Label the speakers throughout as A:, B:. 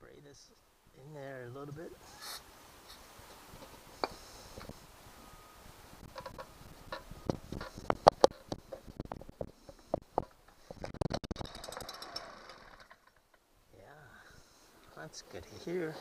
A: spray this in there a little bit. Yeah, that's good here.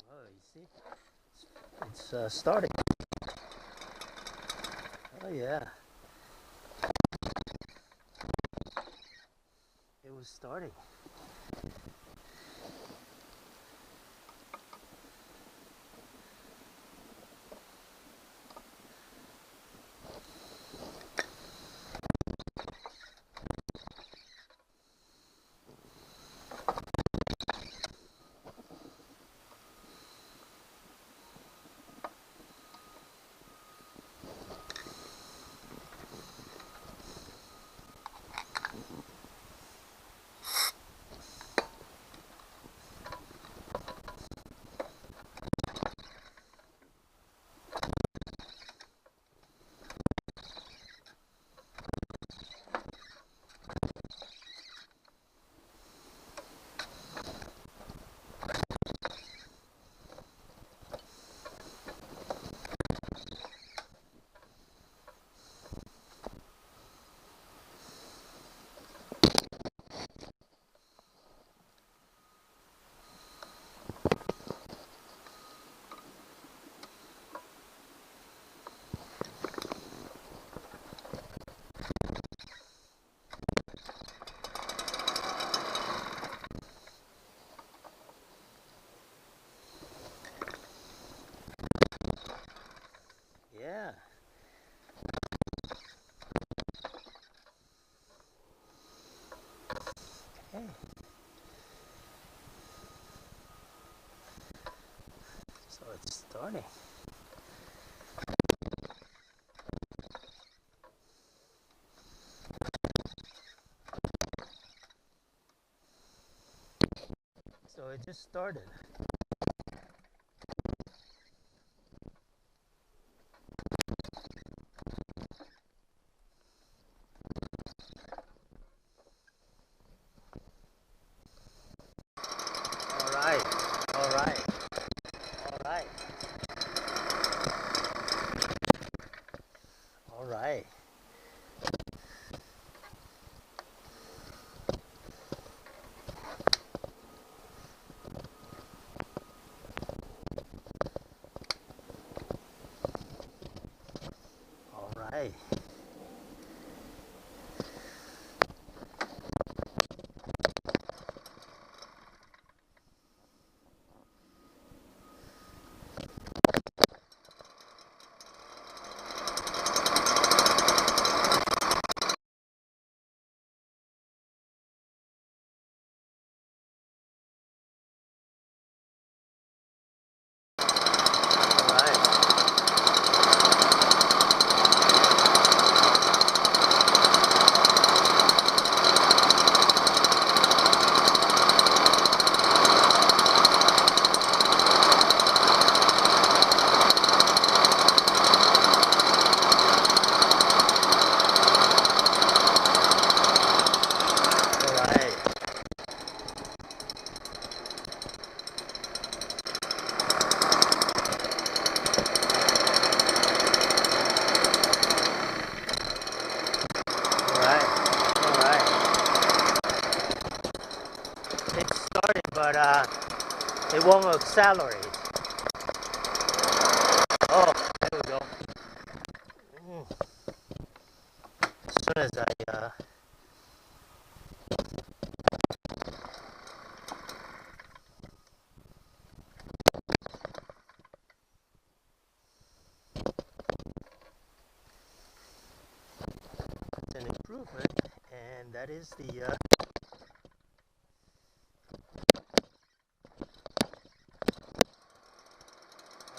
A: Oh, you see? It's starting. Oh yeah. It was starting. Yeah. Okay. So it's starting. So it just started. All right. All right. All right. All right. All right. All right. All right. All right. All right. It started, but it won't accelerate. Oh, there we go. As soon as I it's an improvement, and that is the all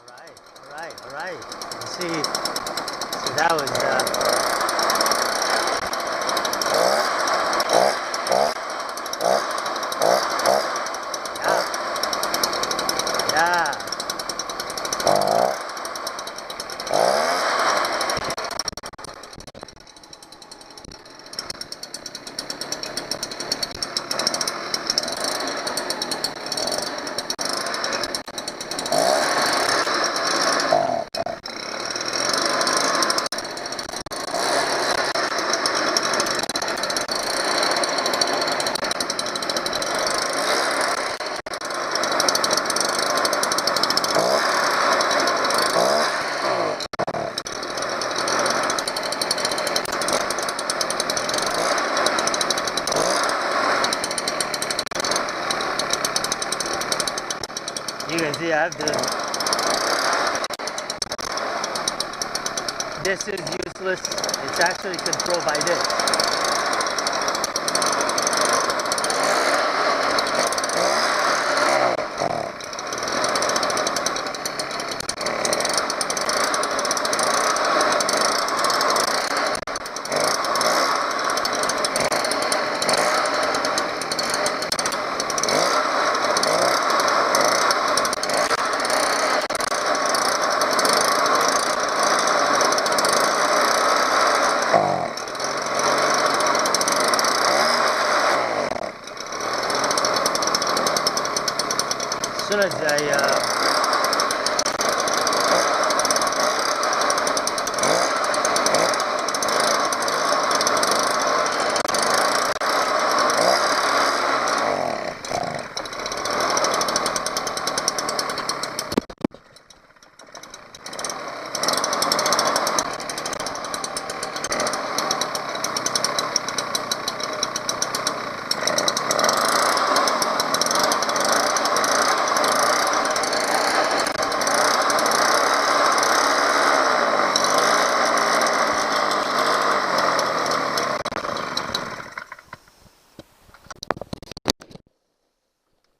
A: right, all right, see, so that was yeah. You can see I have to. This is useless. It's actually controlled by this. As soon as I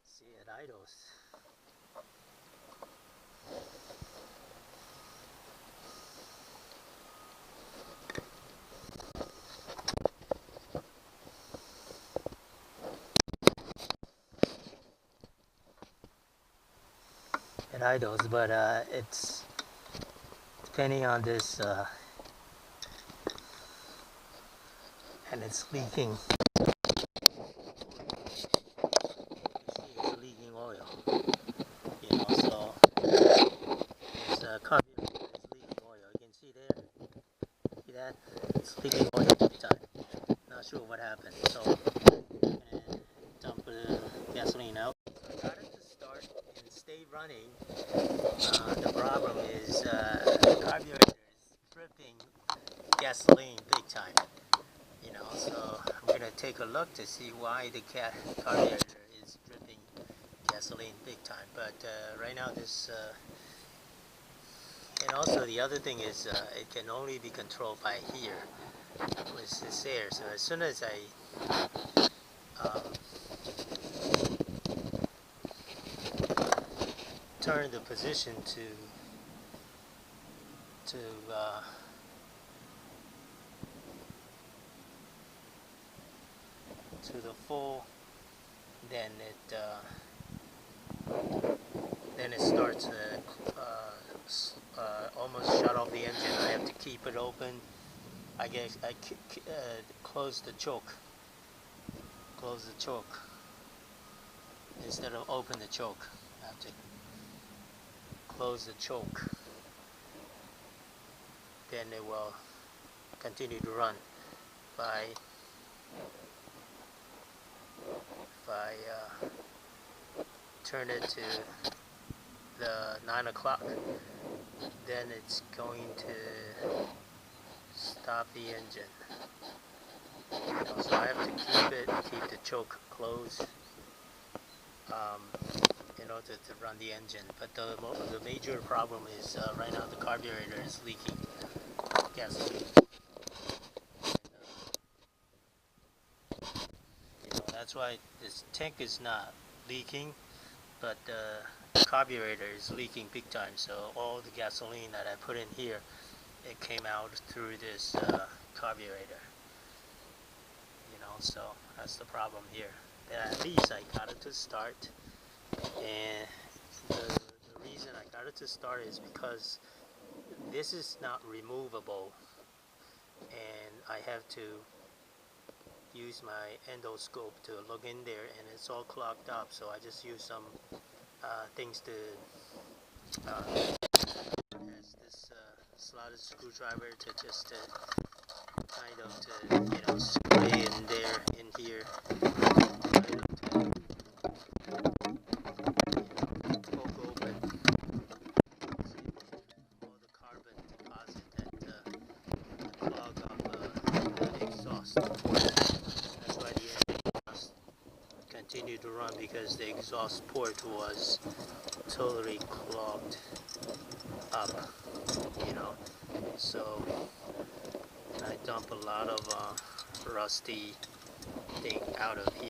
A: see it idles. It idles, but it's depending on this, and it's leaking. It's leaking oil, you know. So this carburetor is leaking oil. You can see there. See that? It's leaking oil big time. Not sure what happened. So I'm gonna dump the gasoline out. So I got it to start and stay running. The problem is the carburetor is dripping gasoline big time. You know, so I'm gonna take a look to see why the carburetor is dripping gasoline big time. But right now this, and also the other thing is it can only be controlled by here with this air. So as soon as I turn the position to the full, then it starts almost shut off the engine. I have to keep it open. I guess I close the choke instead of open the choke. I have to close the choke, then it will continue to run. If I turn it to the 9 o'clock, then it's going to stop the engine. You know, so I have to keep the choke closed in order to run the engine. But the major problem is right now the carburetor is leaking gasoline. You know, that's why this tank is not leaking, but the carburetor is leaking big time, so all the gasoline that I put in here, it came out through this carburetor, so that's the problem here. But at least I got it to start, and the reason I got it to start is because this is not removable, and I have to use my endoscope to look in there, and it's all clogged up, so I just use some things to as this slotted screwdriver to just kind of to spray in there, in here, kind of to poke open all the carbon deposit that clog up the exhaust port. That's why the exhaust continued to run, because the exhaust port was totally clogged up, so I dump a lot of rusty thing out of here.